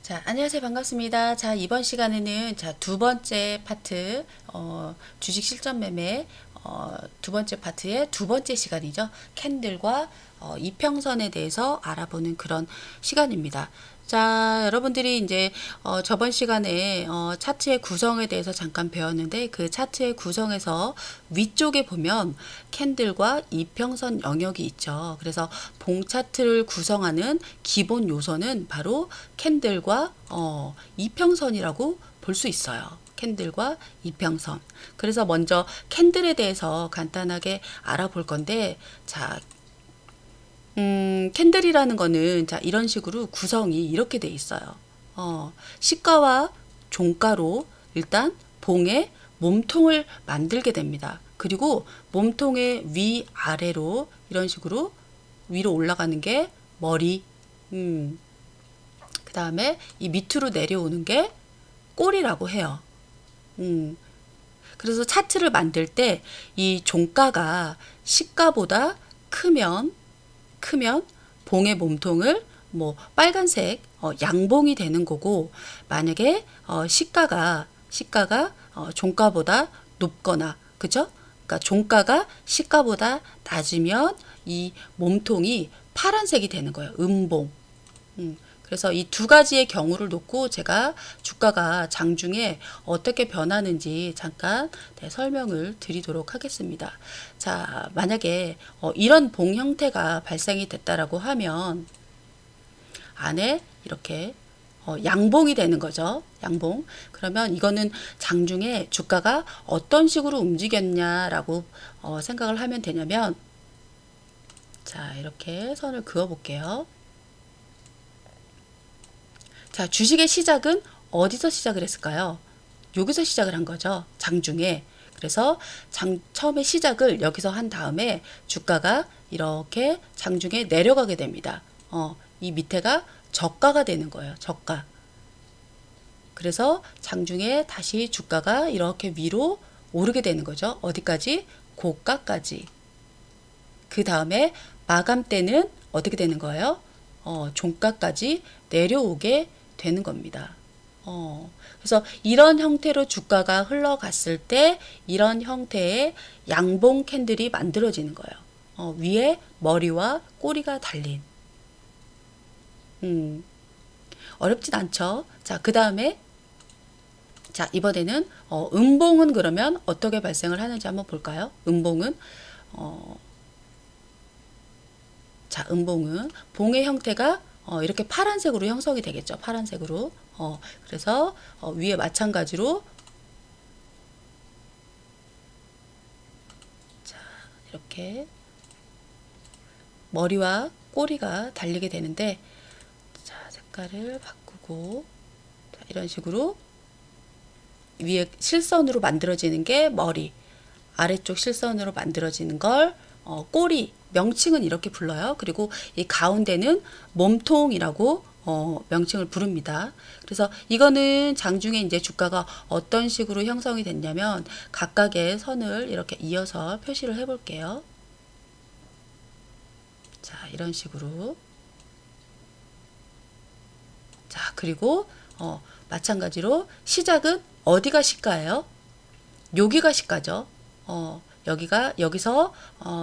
자, 안녕하세요. 반갑습니다. 자, 이번 시간에는 두 번째 파트, 주식 실전 매매, 두 번째 파트의 두 번째 시간이죠. 캔들과 이평선에 대해서 알아보는 그런 시간입니다. 자, 여러분들이 이제 저번 시간에 차트의 구성에 대해서 잠깐 배웠는데 그 차트의 구성에서 위쪽에 보면 캔들과 이평선 영역이 있죠. 그래서 봉 차트를 구성하는 기본 요소는 바로 캔들과 이평선이라고 볼 수 있어요. 캔들과 이평선. 그래서 먼저 캔들에 대해서 간단하게 알아볼 건데, 자, 캔들이라는 거는 자, 이런 식으로 구성이 이렇게 돼 있어요. 시가와 종가로 일단 봉의 몸통을 만들게 됩니다. 그리고 몸통의 위 아래로 이런 식으로 위로 올라가는 게 머리, 그 다음에 이 밑으로 내려오는 게 꼬리라고 해요. 그래서 차트를 만들 때 이 종가가 시가보다 크면 봉의 몸통을 뭐 빨간색 양봉이 되는 거고, 만약에 시가가 종가보다 높거나, 그죠? 그러니까 종가가 시가보다 낮으면 이 몸통이 파란색이 되는 거예요. 음봉. 그래서 이 두 가지의 경우를 놓고 제가 주가가 장중에 어떻게 변하는지 잠깐 설명을 드리도록 하겠습니다. 자, 만약에 이런 봉 형태가 발생이 됐다라고 하면 안에 이렇게 양봉이 되는 거죠. 양봉. 그러면 이거는 장중에 주가가 어떤 식으로 움직였냐라고 생각을 하면 되냐면, 자, 이렇게 선을 그어 볼게요. 자, 주식의 시작은 어디서 시작을 했을까요? 여기서 시작을 한 거죠. 장중에. 그래서 처음에 시작을 여기서 한 다음에 주가가 이렇게 장중에 내려가게 됩니다. 이 밑에가 저가가 되는 거예요. 저가. 그래서 장중에 다시 주가가 이렇게 위로 오르게 되는 거죠. 어디까지? 고가까지. 그 다음에 마감 때는 어떻게 되는 거예요? 종가까지 내려오게 되는 겁니다. 그래서 이런 형태로 주가가 흘러갔을 때 이런 형태의 양봉 캔들이 만들어지는 거예요. 위에 머리와 꼬리가 달린. 어렵진 않죠. 자, 그 다음에 자, 이번에는 음봉은 그러면 어떻게 발생을 하는지 한번 볼까요? 음봉은 자, 음봉은 봉의 형태가 이렇게 파란색으로 형성이 되겠죠. 파란색으로. 그래서 위에 마찬가지로 자, 이렇게 머리와 꼬리가 달리게 되는데, 자, 색깔을 바꾸고, 자, 이런 식으로 위에 실선으로 만들어지는 게 머리, 아래쪽 실선으로 만들어지는 걸 꼬리, 명칭은 이렇게 불러요. 그리고 이 가운데는 몸통이라고 명칭을 부릅니다. 그래서 이거는 장중에 이제 주가가 어떤 식으로 형성이 됐냐면 각각의 선을 이렇게 이어서 표시를 해 볼게요. 자, 이런 식으로. 자, 그리고 마찬가지로 시작은 어디가 시가예요? 여기가 시가죠. 여기서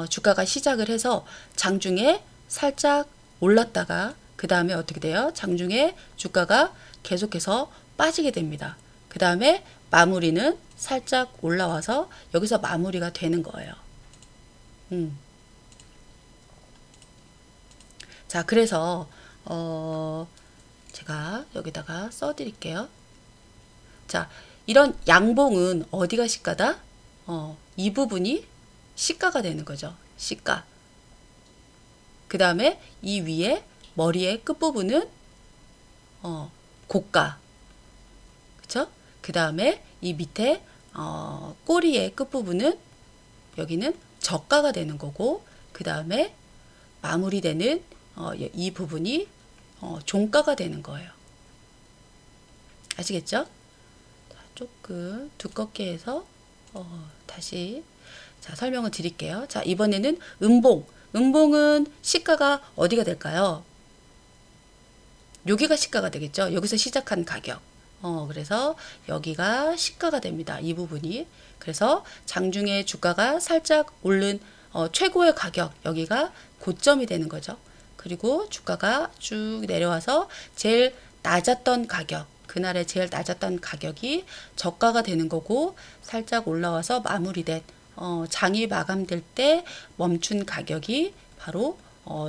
주가가 시작을 해서 장중에 살짝 올랐다가 그 다음에 어떻게 돼요? 장중에 주가가 계속해서 빠지게 됩니다. 그 다음에 마무리는 살짝 올라와서 여기서 마무리가 되는 거예요. 자, 그래서 제가 여기다가 써드릴게요. 자, 이런 양봉은 어디가 시가다? 이 부분이 시가가 되는 거죠. 시가. 그 다음에 이 위에 머리의 끝부분은 고가. 그쵸? 그 다음에 이 밑에 꼬리의 끝부분은 여기는 저가가 되는 거고, 그 다음에 마무리되는 이 부분이 종가가 되는 거예요. 아시겠죠? 자, 조금 두껍게 해서 다시 자, 설명을 드릴게요. 자, 이번에는 음봉. 음봉은 시가가 어디가 될까요? 여기가 시가가 되겠죠. 여기서 시작한 가격. 그래서 여기가 시가가 됩니다. 이 부분이. 그래서 장중에 주가가 살짝 오른 최고의 가격, 여기가 고점이 되는 거죠. 그리고 주가가 쭉 내려와서 제일 낮았던 가격, 그날의 제일 낮았던 가격이 저가가 되는 거고, 살짝 올라와서 마무리된 장이 마감될 때 멈춘 가격이 바로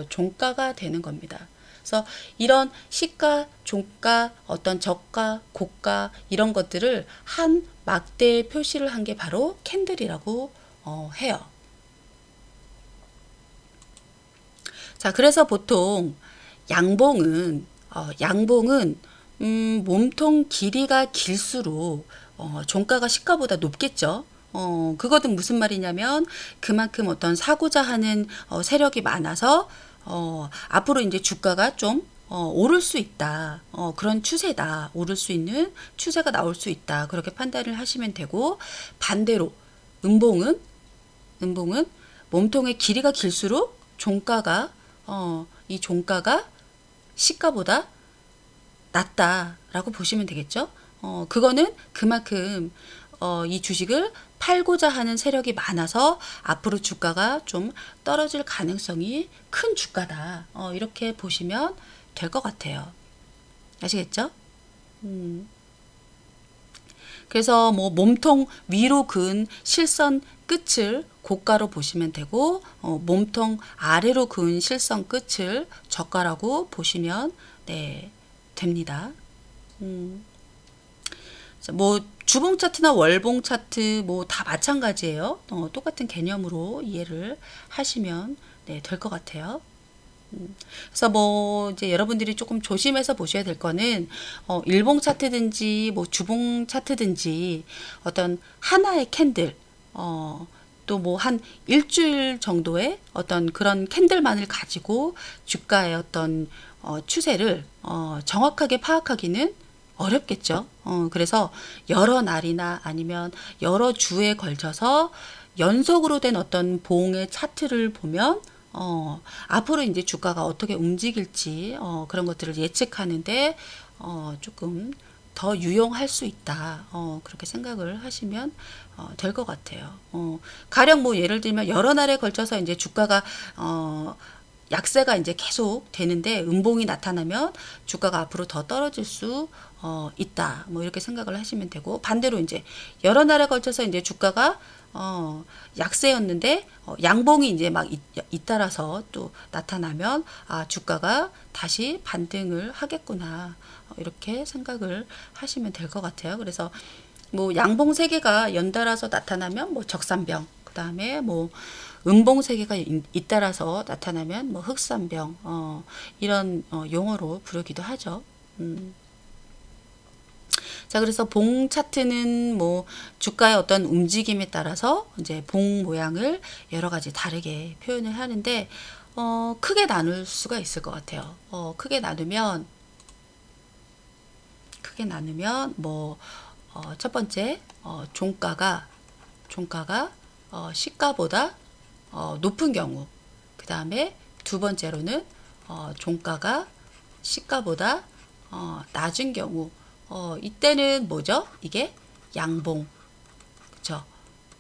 종가가 되는 겁니다. 그래서 이런 시가, 종가, 어떤 저가, 고가 이런 것들을 한 막대에 표시를 한 게 바로 캔들이라고 해요. 자, 그래서 보통 양봉은 몸통 길이가 길수록 종가가 시가보다 높겠죠. 그것은 무슨 말이냐면 그만큼 어떤 사고자 하는 세력이 많아서 앞으로 이제 주가가 좀 오를 수 있다. 그런 추세다. 오를 수 있는 추세가 나올 수 있다. 그렇게 판단을 하시면 되고, 반대로 음봉은 몸통의 길이가 길수록 종가가 이 종가가 시가보다 낮다라고 보시면 되겠죠. 그거는 그만큼 이 주식을 팔고자 하는 세력이 많아서 앞으로 주가가 좀 떨어질 가능성이 큰 주가다. 이렇게 보시면 될 것 같아요. 아시겠죠? 그래서 뭐 몸통 위로 그은 실선 끝을 고가로 보시면 되고, 몸통 아래로 그은 실선 끝을 저가라고 보시면 됩니다. 뭐 주봉 차트나 월봉 차트 뭐 다 마찬가지예요. 똑같은 개념으로 이해를 하시면 될 것 같아요. 그래서 뭐 이제 여러분들이 조금 조심해서 보셔야 될 거는 일봉 차트든지 뭐 주봉 차트든지 어떤 하나의 캔들 또 뭐 한 일주일 정도의 어떤 그런 캔들만을 가지고 주가의 어떤 추세를 정확하게 파악하기는 어렵겠죠. 그래서 여러 날이나 아니면 여러 주에 걸쳐서 연속으로 된 어떤 봉의 차트를 보면 앞으로 이제 주가가 어떻게 움직일지 그런 것들을 예측하는데 조금 더 유용할 수 있다. 그렇게 생각을 하시면 될 것 같아요. 가령 뭐 예를 들면 여러 날에 걸쳐서 이제 주가가 약세가 이제 계속 되는데 음봉이 나타나면 주가가 앞으로 더 떨어질 수 있다. 뭐 이렇게 생각을 하시면 되고, 반대로 이제 여러 날에 걸쳐서 이제 주가가 약세였는데 양봉이 이제 막 잇따라서 또 나타나면 주가가 다시 반등을 하겠구나. 이렇게 생각을 하시면 될 것 같아요. 그래서 뭐 양봉 세 개가 연달아서 나타나면 뭐 적산병, 그 다음에 뭐 음봉 세 개가 잇따라서 나타나면 뭐 흑산병, 이런 용어로 부르기도 하죠. 자, 그래서 봉 차트는 뭐 주가의 어떤 움직임에 따라서 이제 봉 모양을 여러 가지 다르게 표현을 하는데 크게 나눌 수가 있을 것 같아요. 크게 나누면 뭐 첫 번째 종가가 시가보다 높은 경우, 그 다음에 두 번째로는 종가가 시가보다 낮은 경우, 이때는 뭐죠? 이게 양봉, 그쵸?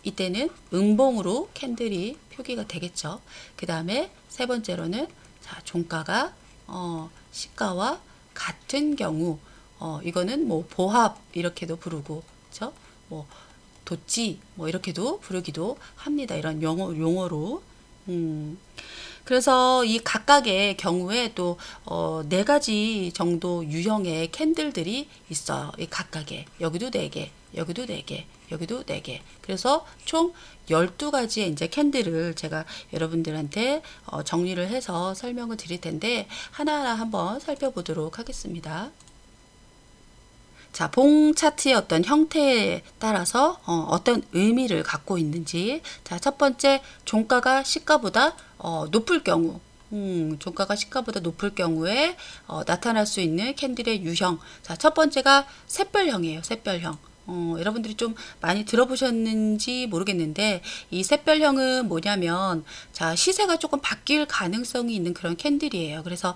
이때는 음봉으로 캔들이 표기가 되겠죠. 그 다음에 세 번째로는 종가가 시가와 같은 경우, 이거는 뭐 보합 이렇게도 부르고, 그쵸? 뭐 도치 뭐 이렇게도 부르기도 합니다. 이런 용어로. 그래서 이 각각의 경우에 또 네 가지 정도 유형의 캔들들이 있어요. 이 각각에 여기도 4개, 여기도 4개, 여기도 4개. 그래서 총 12가지의 이제 캔들을 제가 여러분들한테 정리를 해서 설명을 드릴 텐데 하나하나 한번 살펴보도록 하겠습니다. 자, 봉 차트의 어떤 형태에 따라서 어떤 의미를 갖고 있는지. 자, 첫 번째, 종가가 시가보다 높을 경우, 종가가 시가보다 높을 경우에 나타날 수 있는 캔들의 유형. 자, 첫 번째가 샛별형이에요. 샛별형. 여러분들이 좀 많이 들어보셨는지 모르겠는데 이 샛별형은 뭐냐면 자 시세가 조금 바뀔 가능성이 있는 그런 캔들이에요. 그래서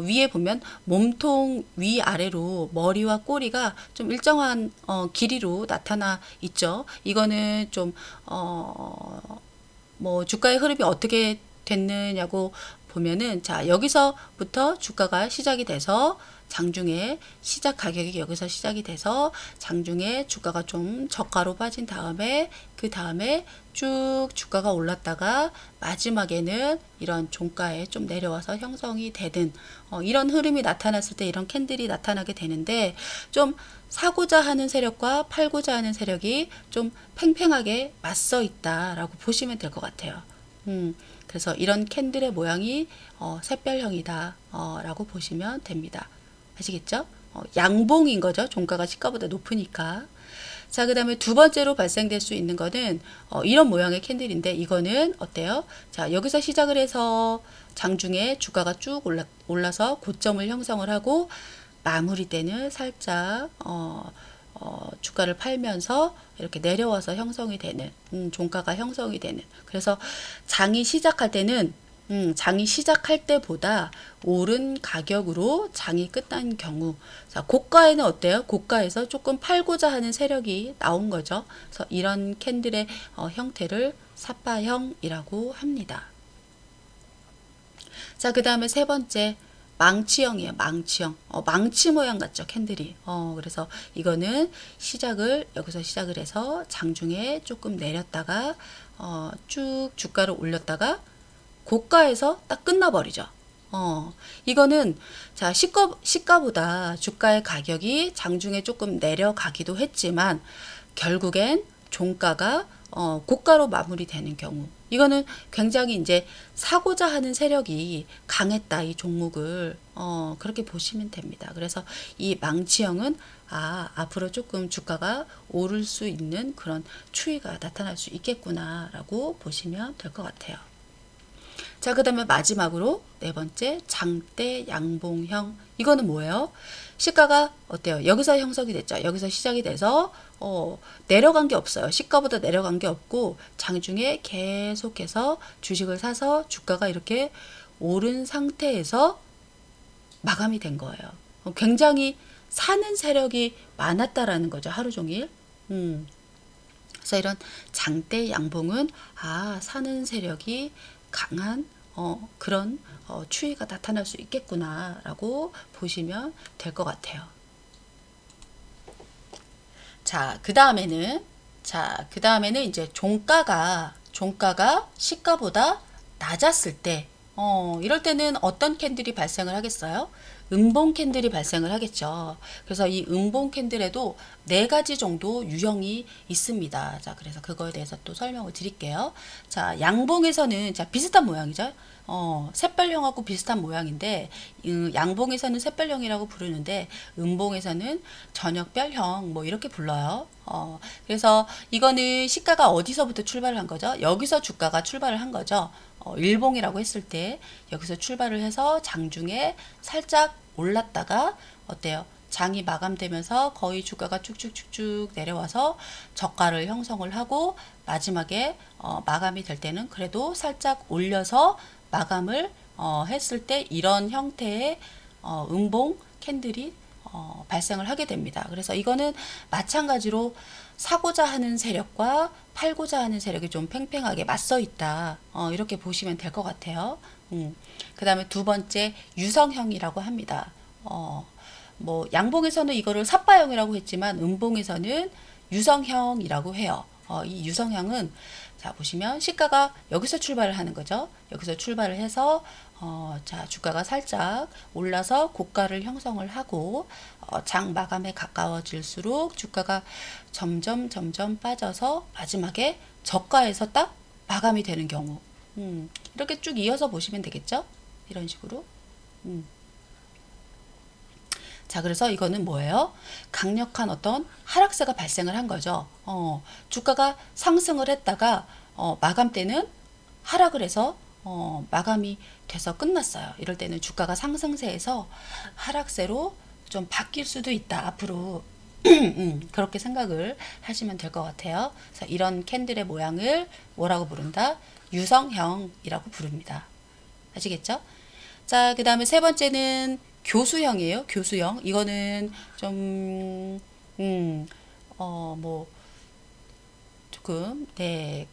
위에 보면 몸통 위아래로 머리와 꼬리가 좀 일정한 길이로 나타나 있죠. 이거는 좀 뭐 주가의 흐름이 어떻게 됐느냐고 보면은 자 여기서부터 주가가 시작이 돼서 장중에 시작 가격이 여기서 시작이 돼서 장중에 주가가 좀 저가로 빠진 다음에 그 다음에 쭉 주가가 올랐다가 마지막에는 이런 종가에 좀 내려와서 형성이 되는 이런 흐름이 나타났을 때 이런 캔들이 나타나게 되는데 좀 사고자 하는 세력과 팔고자 하는 세력이 좀 팽팽하게 맞서 있다라고 보시면 될 것 같아요. 그래서 이런 캔들의 모양이 샛별형이다 라고 보시면 됩니다. 아시겠죠? 양봉인 거죠. 종가가 시가보다 높으니까. 자, 그 다음에 두 번째로 발생될 수 있는 거는 이런 모양의 캔들인데 이거는 어때요? 자, 여기서 시작을 해서 장중에 주가가 쭉 올라서 고점을 형성을 하고 마무리 때는 살짝 주가를 팔면서 이렇게 내려와서 형성이 되는 종가가 형성이 되는 그래서 장이 시작할 때는 장이 시작할 때보다 오른 가격으로 장이 끝난 경우 자 고가에는 어때요? 고가에서 조금 팔고자 하는 세력이 나온 거죠. 그래서 이런 캔들의 형태를 삿바형이라고 합니다. 자, 그 다음에 세 번째 망치형이에요. 망치형. 망치 모양 같죠. 캔들이. 그래서 이거는 여기서 시작을 해서 장중에 조금 내렸다가 쭉 주가를 올렸다가 고가에서 딱 끝나버리죠. 이거는 자 시가보다 주가의 가격이 장중에 조금 내려가기도 했지만 결국엔 종가가 고가로 마무리되는 경우 이거는 굉장히 이제 사고자 하는 세력이 강했다 이 종목을 그렇게 보시면 됩니다. 그래서 이 망치형은 앞으로 조금 주가가 오를 수 있는 그런 추이가 나타날 수 있겠구나 라고 보시면 될 것 같아요. 자, 그 다음에 마지막으로 네 번째 장대 양봉형 이거는 뭐예요? 시가가 어때요? 여기서 형성이 됐죠. 여기서 시작이 돼서 내려간 게 없어요. 시가보다 내려간 게 없고 장중에 계속해서 주식을 사서 주가가 이렇게 오른 상태에서 마감이 된 거예요. 굉장히 사는 세력이 많았다라는 거죠. 하루 종일. 그래서 이런 장대 양봉은 사는 세력이 강한 그런 추이가 나타날 수 있겠구나 라고 보시면 될 것 같아요. 자, 그 다음에는 이제 종가가 시가보다 낮았을 때 이럴 때는 어떤 캔들이 발생을 하겠어요? 음봉 캔들이 발생을 하겠죠. 그래서 이 음봉 캔들에도 네 가지 정도 유형이 있습니다. 자, 그래서 그거에 대해서 또 설명을 드릴게요. 자, 양봉에서는 자, 비슷한 모양이죠. 샛별형하고 비슷한 모양인데 양봉에서는 샛별형이라고 부르는데 음봉에서는 저녁별형 뭐 이렇게 불러요. 그래서 이거는 시가가 어디서부터 출발을 한 거죠? 여기서 주가가 출발을 한 거죠. 일봉이라고 했을 때 여기서 출발을 해서 장중에 살짝 올랐다가 어때요? 장이 마감되면서 거의 주가가 쭉쭉쭉쭉 내려와서 저가를 형성을 하고 마지막에 마감이 될 때는 그래도 살짝 올려서 마감을 했을 때 이런 형태의 음봉 캔들이 발생을 하게 됩니다. 그래서 이거는 마찬가지로 사고자 하는 세력과 팔고자 하는 세력이 좀 팽팽하게 맞서 있다. 이렇게 보시면 될 것 같아요. 그 다음에 두 번째 유성형이라고 합니다. 뭐 양봉에서는 이거를 삿바형이라고 했지만 음봉에서는 유성형이라고 해요. 이 유성형은 자 보시면 시가가 여기서 출발을 하는 거죠. 여기서 출발을 해서 자 주가가 살짝 올라서 고가를 형성을 하고 장 마감에 가까워질수록 주가가 점점 빠져서 마지막에 저가에서 딱 마감이 되는 경우 이렇게 쭉 이어서 보시면 되겠죠. 이런 식으로 자, 그래서 이거는 뭐예요? 강력한 어떤 하락세가 발생을 한 거죠. 주가가 상승을 했다가 마감 때는 하락을 해서 마감이 돼서 끝났어요. 이럴 때는 주가가 상승세에서 하락세로 좀 바뀔 수도 있다. 앞으로 그렇게 생각을 하시면 될 것 같아요. 그래서 이런 캔들의 모양을 뭐라고 부른다? 유성형이라고 부릅니다. 아시겠죠? 자, 그 다음에 세 번째는 교수형이에요. 교수형. 이거는 좀, 뭐, 조금, 네,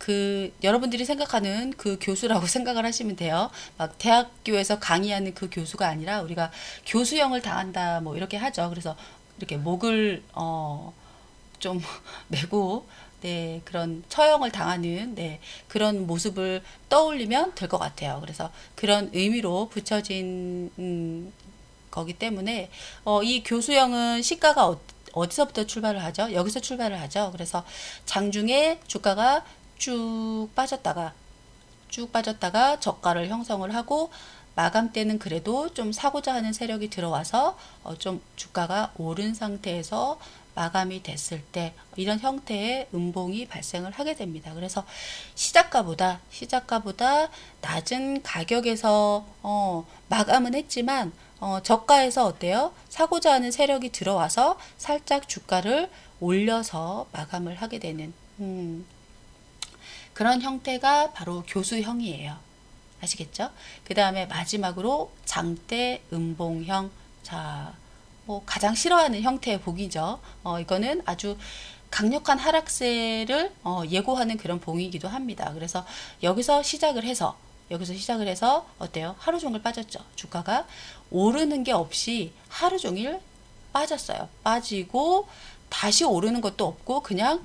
여러분들이 생각하는 그 교수라고 생각을 하시면 돼요. 막 대학교에서 강의하는 그 교수가 아니라 우리가 교수형을 당한다, 뭐, 이렇게 하죠. 그래서 이렇게 목을, 좀 메고, 네, 그런 처형을 당하는, 네, 그런 모습을 떠올리면 될 것 같아요. 그래서 그런 의미로 붙여진, 거기 때문에, 이 교수형은 시가가 어디서부터 출발을 하죠? 여기서 출발을 하죠. 그래서 장중에 주가가 쭉 빠졌다가 저가를 형성을 하고 마감 때는 그래도 좀 사고자 하는 세력이 들어와서 좀 주가가 오른 상태에서 마감이 됐을 때 이런 형태의 음봉이 발생을 하게 됩니다. 그래서 시작가보다 낮은 가격에서 마감은 했지만 저가에서 어때요? 사고자 하는 세력이 들어와서 살짝 주가를 올려서 마감을 하게 되는 그런 형태가 바로 교수형이에요. 아시겠죠? 그 다음에 마지막으로 장대 음봉형. 자, 뭐 가장 싫어하는 형태의 봉이죠. 이거는 아주 강력한 하락세를 예고하는 그런 봉이기도 합니다. 그래서 여기서 시작을 해서 어때요? 하루 종일 빠졌죠. 주가가 오르는 게 없이 하루 종일 빠졌어요. 빠지고 다시 오르는 것도 없고 그냥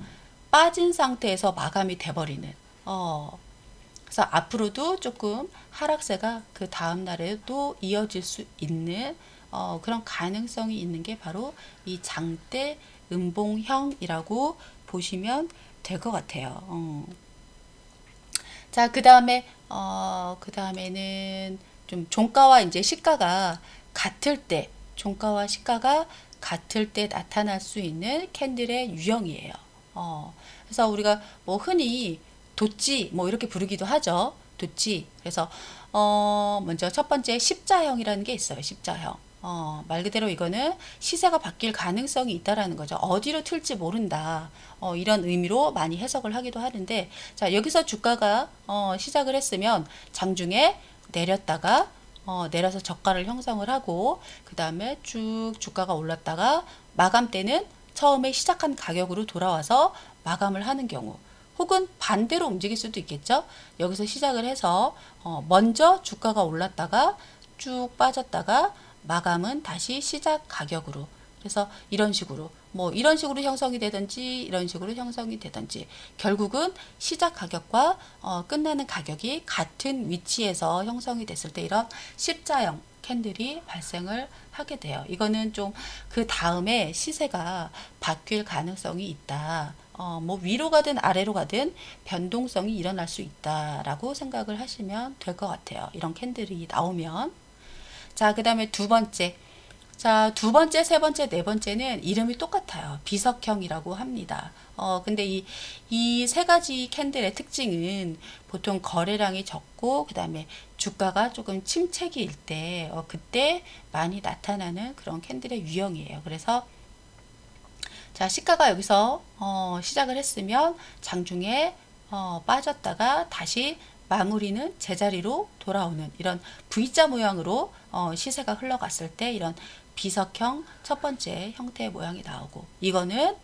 빠진 상태에서 마감이 돼버리는. 그래서 앞으로도 조금 하락세가 그 다음 날에도 이어질 수 있는 그런 가능성이 있는 게 바로 이 장대 음봉형이라고 보시면 될 것 같아요. 자, 그 다음에는 좀 종가와 이제 시가가 같을 때, 나타날 수 있는 캔들의 유형이에요. 그래서 우리가 뭐 흔히 도치 뭐 이렇게 부르기도 하죠. 도치. 그래서 먼저 첫 번째 십자형이라는 게 있어요. 십자형. 말 그대로 이거는 시세가 바뀔 가능성이 있다라는 거죠. 어디로 튈지 모른다. 이런 의미로 많이 해석을 하기도 하는데, 자, 여기서 주가가 시작을 했으면 장중에 내렸다가 내려서 저가를 형성을 하고 그 다음에 쭉 주가가 올랐다가 마감 때는 처음에 시작한 가격으로 돌아와서 마감을 하는 경우, 혹은 반대로 움직일 수도 있겠죠. 여기서 시작을 해서 먼저 주가가 올랐다가 쭉 빠졌다가 마감은 다시 시작 가격으로, 그래서 이런 식으로 형성이 되든지 이런 식으로 형성이 되든지 결국은 시작 가격과 끝나는 가격이 같은 위치에서 형성이 됐을 때 이런 십자형 캔들이 발생을 하게 돼요. 이거는 좀 그 다음에 시세가 바뀔 가능성이 있다. 뭐 위로 가든 아래로 가든 변동성이 일어날 수 있다라고 생각을 하시면 될 것 같아요. 이런 캔들이 나오면. 자, 그 다음에 두 번째. 자, 두 번째, 세 번째, 네 번째는 이름이 똑같아요. 비석형이라고 합니다. 근데 이 세 가지 캔들의 특징은 보통 거래량이 적고, 그 다음에 주가가 조금 침체기일 때, 그때 많이 나타나는 그런 캔들의 유형이에요. 그래서, 자, 시가가 여기서, 시작을 했으면 장중에, 빠졌다가 다시 마무리는 제자리로 돌아오는 이런 V자 모양으로 시세가 흘러갔을 때 이런 비석형 첫 번째 형태의 모양이 나오고, 이거는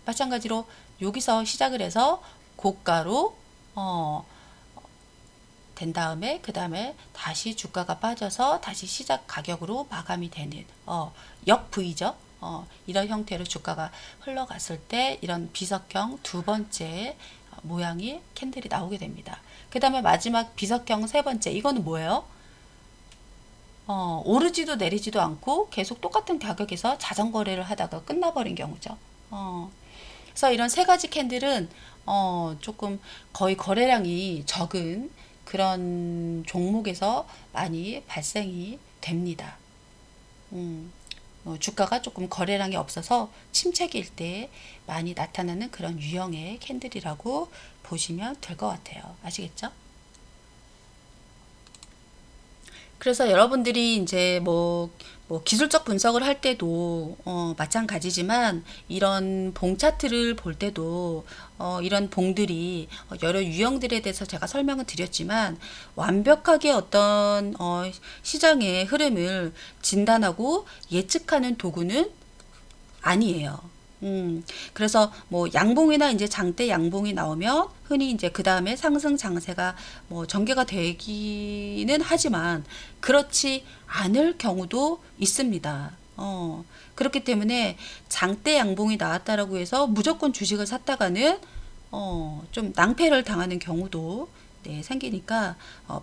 마찬가지로 여기서 시작을 해서 고가로 된 다음에 그 다음에 다시 주가가 빠져서 다시 시작 가격으로 마감이 되는 역 V죠. 이런 형태로 주가가 흘러갔을 때 이런 비석형 두 번째 모양이 캔들이 나오게 됩니다. 그 다음에 마지막 비석형 세 번째, 이거는 뭐예요? 오르지도 내리지도 않고 계속 똑같은 가격에서 자전거래를 하다가 끝나버린 경우죠. 그래서 이런 세 가지 캔들은 조금 거의 거래량이 적은 그런 종목에서 많이 발생이 됩니다. 주가가 조금 거래량이 없어서 침체기일 때 많이 나타나는 그런 유형의 캔들이라고 보시면 될 것 같아요. 아시겠죠? 그래서 여러분들이 이제 뭐 기술적 분석을 할 때도 마찬가지지만 이런 봉 차트를 볼 때도 이런 봉들이 여러 유형들에 대해서 제가 설명을 드렸지만 완벽하게 어떤 시장의 흐름을 진단하고 예측하는 도구는 아니에요. 그래서 뭐 양봉이나 이제 장대 양봉이 나오면 흔히 이제 그 다음에 상승 장세가 뭐 전개가 되기는 하지만 그렇지 않을 경우도 있습니다. 그렇기 때문에 장대 양봉이 나왔다라고 해서 무조건 주식을 샀다가는 좀 낭패를 당하는 경우도 네, 생기니까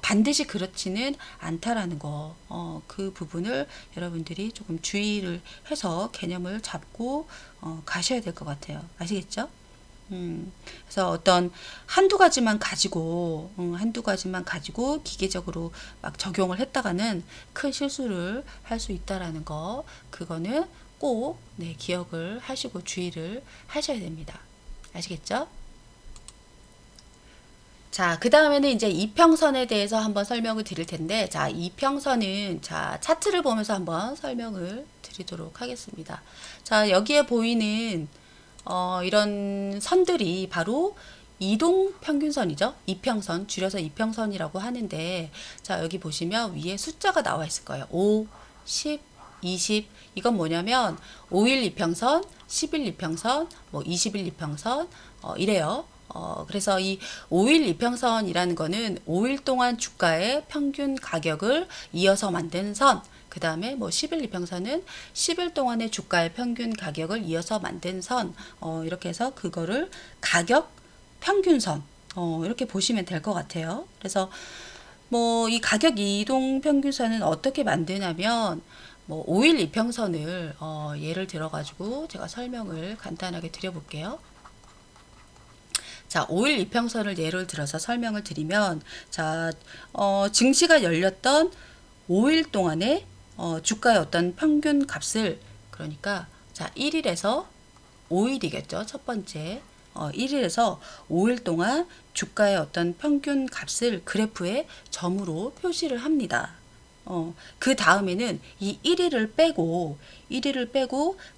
반드시 그렇지는 않다라는 거, 그 부분을 여러분들이 조금 주의를 해서 개념을 잡고 가셔야 될 것 같아요. 아시겠죠? 그래서 어떤 한두 가지만 가지고 기계적으로 막 적용을 했다가는 큰 실수를 할 수 있다라는 거, 그거는 꼭 네, 기억을 하시고 주의를 하셔야 됩니다. 아시겠죠? 자, 그 다음에는 이제 이평선에 대해서 한번 설명을 드릴 텐데, 자, 이평선은, 자, 차트를 보면서 한번 설명을 드리도록 하겠습니다. 자, 여기에 보이는, 이런 선들이 바로 이동평균선이죠. 이평선, 줄여서 이평선이라고 하는데, 자, 여기 보시면 위에 숫자가 나와 있을 거예요. 5, 10, 20. 이건 뭐냐면, 5일 이평선, 10일 이평선, 뭐 20일 이평선, 이래요. 그래서 이 5일 이평선이라는 거는 5일 동안 주가의 평균 가격을 이어서 만든 선, 그 다음에 뭐 10일 이평선은 10일 동안의 주가의 평균 가격을 이어서 만든 선, 이렇게 해서 그거를 가격 평균선, 이렇게 보시면 될 것 같아요. 그래서 뭐 이 가격 이동 평균선은 어떻게 만드냐면, 뭐 5일 이평선을 예를 들어 가지고 제가 설명을 간단하게 드려볼게요. 자, 5일 이평선을 예를 들어서 설명을 드리면, 자, 증시가 열렸던 5일 동안의 주가의 어떤 평균 값을, 그러니까, 자, 1일에서 5일이겠죠. 첫 번째. 1일에서 5일 동안 주가의 어떤 평균 값을 그래프에 점으로 표시를 합니다. 그 다음에는 이 1일을 빼고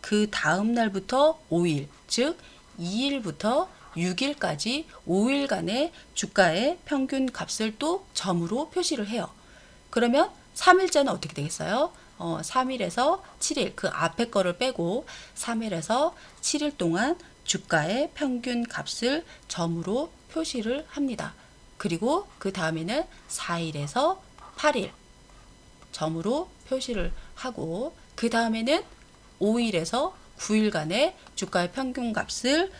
그 다음 날부터 5일, 즉 2일부터 6일까지 5일간의 주가의 평균 값을 또 점으로 표시를 해요. 그러면 3일째는 어떻게 되겠어요? 3일에서 7일, 그 앞에 거를 빼고 3일에서 7일 동안 주가의 평균 값을 점으로 표시를 합니다. 그리고 그 다음에는 4일에서 8일 점으로 표시를 하고, 그 다음에는 5일에서 9일간의 주가의 평균 값을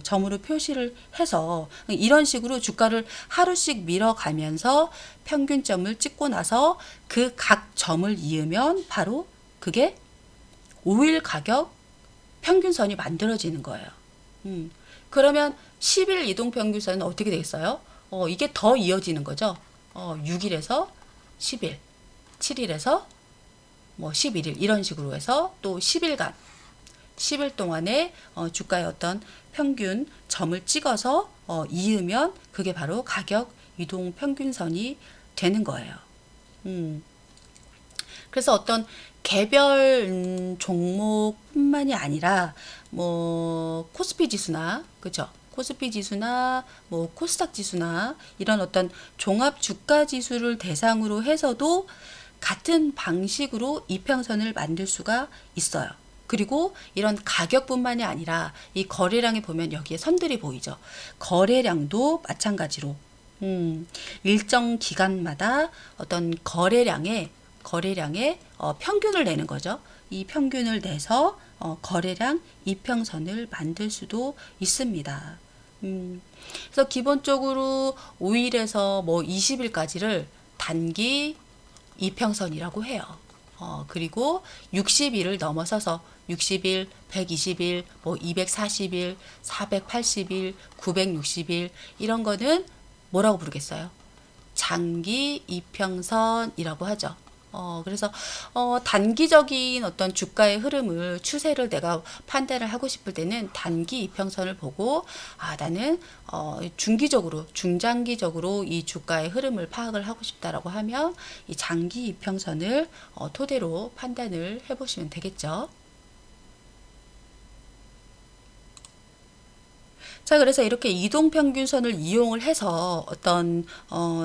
점으로 표시를 해서 이런 식으로 주가를 하루씩 밀어가면서 평균점을 찍고 나서 그 각 점을 이으면 바로 그게 5일 가격 평균선이 만들어지는 거예요. 그러면 10일 이동평균선은 어떻게 되겠어요? 이게 더 이어지는 거죠. 6일에서 10일, 7일에서 뭐 11일 이런 식으로 해서 또 10일간 10일 동안의 주가의 어떤 평균 점을 찍어서 이으면 그게 바로 가격 이동 평균선이 되는 거예요. 그래서 어떤 개별 종목뿐만이 아니라 뭐 코스피 지수나, 그죠? 코스피 지수나 뭐 코스닥 지수나 이런 어떤 종합 주가 지수를 대상으로 해서도 같은 방식으로 이평선을 만들 수가 있어요. 그리고 이런 가격뿐만이 아니라 이 거래량에 보면 여기에 선들이 보이죠. 거래량도 마찬가지로 일정 기간마다 어떤 거래량의 평균을 내는 거죠. 이 평균을 내서 거래량 이평선을 만들 수도 있습니다. 그래서 기본적으로 5일에서 뭐 20일까지를 단기 이평선이라고 해요. 그리고 60일을 넘어서서 60일, 120일, 뭐 240일, 480일, 960일 이런 거는 뭐라고 부르겠어요? 장기 이평선이라고 하죠. 그래서 단기적인 어떤 주가의 흐름을 추세를 내가 판단을 하고 싶을 때는 단기 이평선을 보고 나는 중기적으로 중장기적으로 이 주가의 흐름을 파악을 하고 싶다라고 하면 이 장기 이평선을 토대로 판단을 해보시면 되겠죠. 자, 그래서 이렇게 이동평균선을 이용을 해서 어떤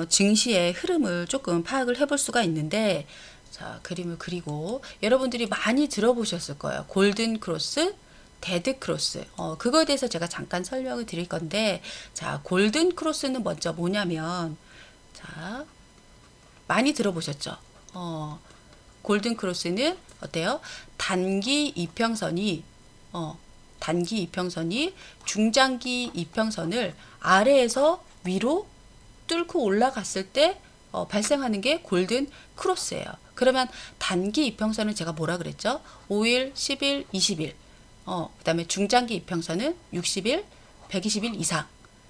증시의 흐름을 조금 파악을 해볼 수가 있는데, 자, 그림을 그리고 여러분들이 많이 들어보셨을 거예요. 골든 크로스, 데드 크로스. 그거에 대해서 제가 잠깐 설명을 드릴 건데, 자, 골든 크로스는 먼저 뭐냐면, 자, 많이 들어보셨죠? 골든 크로스는 어때요? 단기 이평선이 중장기 이평선을 아래에서 위로 뚫고 올라갔을 때 발생하는 게 골든 크로스예요. 그러면 단기 이평선은 제가 뭐라 그랬죠? 5일, 10일, 20일. 그 다음에 중장기 이평선은 60일, 120일 이상.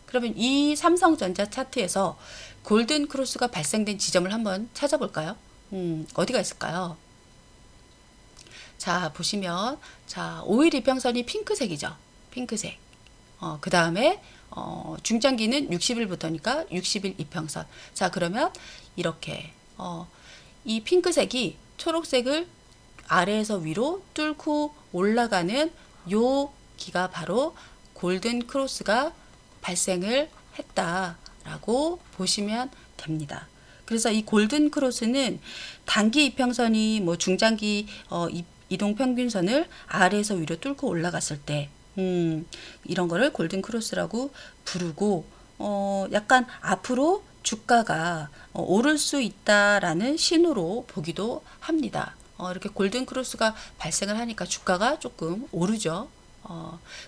그러면 이 삼성전자 차트에서 골든 크로스가 발생된 지점을 한번 찾아볼까요? 어디가 있을까요? 자, 보시면, 자, 5일 이평선이 핑크색이죠. 핑크색. 그 다음에, 중장기는 60일부터니까 60일 이평선. 자, 그러면, 이렇게, 이 핑크색이 초록색을 아래에서 위로 뚫고 올라가는 요 기가 바로 골든 크로스가 발생을 했다라고 보시면 됩니다. 그래서 이 골든 크로스는 단기 이평선이 뭐 중장기 이동 평균선을 아래에서 위로 뚫고 올라갔을 때 이런 거를 골든 크로스라고 부르고 약간 앞으로 주가가 오를 수 있다라는 신호로 보기도 합니다. 이렇게 골든 크로스가 발생을 하니까 주가가 조금 오르죠.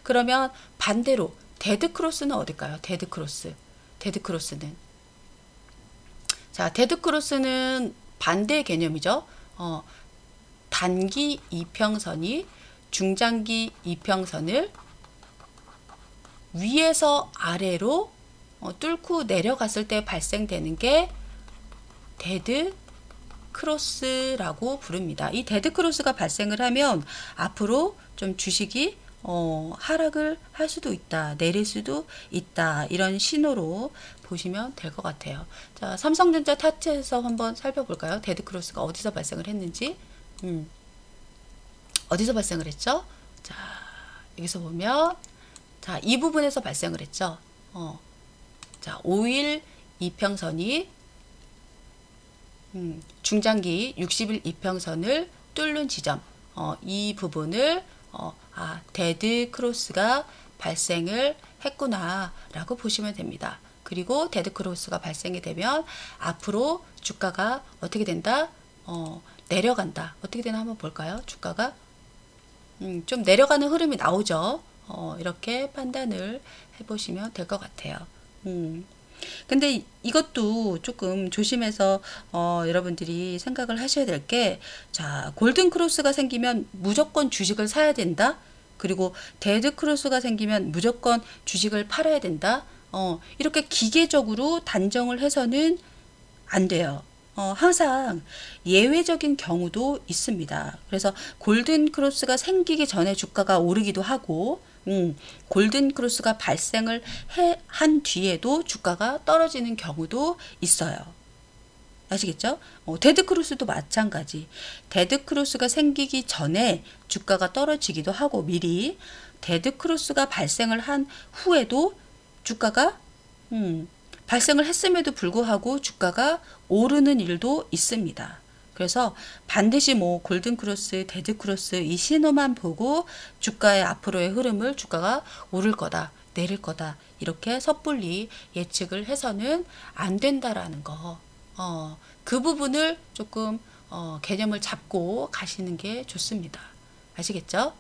그러면 반대로 데드 크로스는 어딜까요? 데드 크로스는 자, 데드 크로스는 반대 개념이죠. 단기 이평선이 중장기 이평선을 위에서 아래로 뚫고 내려갔을 때 발생되는 게 데드 크로스라고 부릅니다. 이 데드 크로스가 발생을 하면 앞으로 좀 주식이 하락을 할 수도 있다, 내릴 수도 있다, 이런 신호로 보시면 될 것 같아요. 자, 삼성전자 차트에서 한번 살펴볼까요? 데드 크로스가 어디서 발생을 했는지. 어디서 발생을 했죠? 자, 여기서 보면, 자, 이 부분에서 발생을 했죠. 자, 5일 이평선이 중장기 60일 이평선을 뚫는 지점, 이 부분을 데드 크로스가 발생을 했구나 라고 보시면 됩니다. 그리고 데드 크로스가 발생이 되면 앞으로 주가가 어떻게 된다? 내려간다. 어떻게 되나 한번 볼까요? 주가가 좀 내려가는 흐름이 나오죠. 이렇게 판단을 해보시면 될 것 같아요. 근데 이것도 조금 조심해서 여러분들이 생각을 하셔야 될 게, 자, 골든 크로스가 생기면 무조건 주식을 사야 된다. 그리고 데드 크로스가 생기면 무조건 주식을 팔아야 된다. 이렇게 기계적으로 단정을 해서는 안 돼요. 항상 예외적인 경우도 있습니다. 그래서 골든 크로스가 생기기 전에 주가가 오르기도 하고, 골든 크로스가 발생을 한 뒤에도 주가가 떨어지는 경우도 있어요. 아시겠죠? 데드 크로스도 마찬가지. 데드 크로스가 생기기 전에 주가가 떨어지기도 하고, 미리 데드 크로스가 발생을 한 후에도 주가가 발생을 했음에도 불구하고 주가가 오르는 일도 있습니다. 그래서 반드시 뭐 골든 크로스, 데드 크로스 이 신호만 보고 주가의 앞으로의 흐름을 주가가 오를 거다, 내릴 거다 이렇게 섣불리 예측을 해서는 안 된다라는 거. 그 부분을 조금 개념을 잡고 가시는 게 좋습니다. 아시겠죠?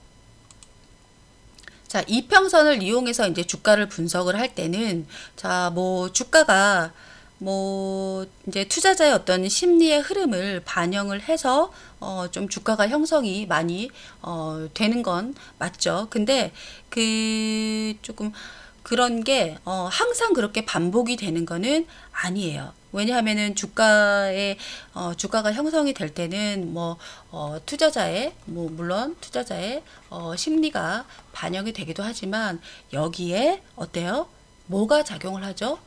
자, 이평선을 이용해서 이제 주가를 분석을 할 때는, 자, 뭐, 주가가, 뭐, 이제 투자자의 어떤 심리의 흐름을 반영을 해서, 좀 주가가 형성이 많이, 되는 건 맞죠. 근데, 조금, 그런 게 항상 그렇게 반복이 되는 거는 아니에요. 왜냐하면은 주가가 형성이 될 때는 뭐 투자자의 물론 투자자의 심리가 반영이 되기도 하지만 여기에 어때요? 뭐가 작용을 하죠?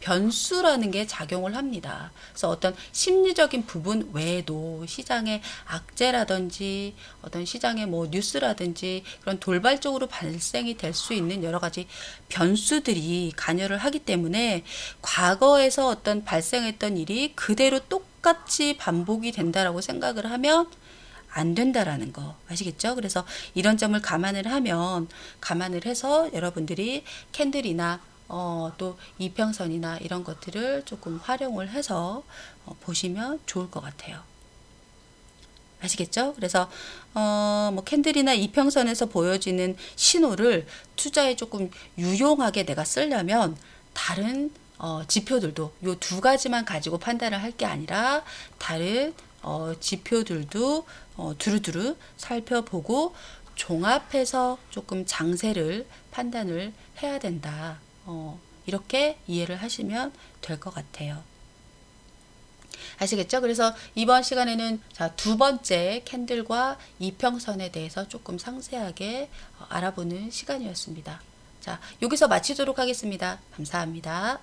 변수라는 게 작용을 합니다. 그래서 어떤 심리적인 부분 외에도 시장의 악재라든지 어떤 시장의 뭐 뉴스라든지 그런 돌발적으로 발생이 될 수 있는 여러 가지 변수들이 관여를 하기 때문에 과거에서 어떤 발생했던 일이 그대로 똑같이 반복이 된다라고 생각을 하면 안 된다라는 거 아시겠죠? 그래서 이런 점을 감안을 해서 여러분들이 캔들이나 또 이평선이나 이런 것들을 조금 활용을 해서 보시면 좋을 것 같아요. 아시겠죠? 그래서 뭐 캔들이나 이평선에서 보여지는 신호를 투자에 조금 유용하게 내가 쓰려면 다른 지표들도 요 두 가지만 가지고 판단을 할 게 아니라 다른 지표들도 두루두루 살펴보고 종합해서 조금 장세를 판단을 해야 된다. 이렇게 이해를 하시면 될 것 같아요. 아시겠죠? 그래서 이번 시간에는 자, 두 번째 캔들과 이평선에 대해서 조금 상세하게 알아보는 시간이었습니다. 자, 여기서 마치도록 하겠습니다. 감사합니다.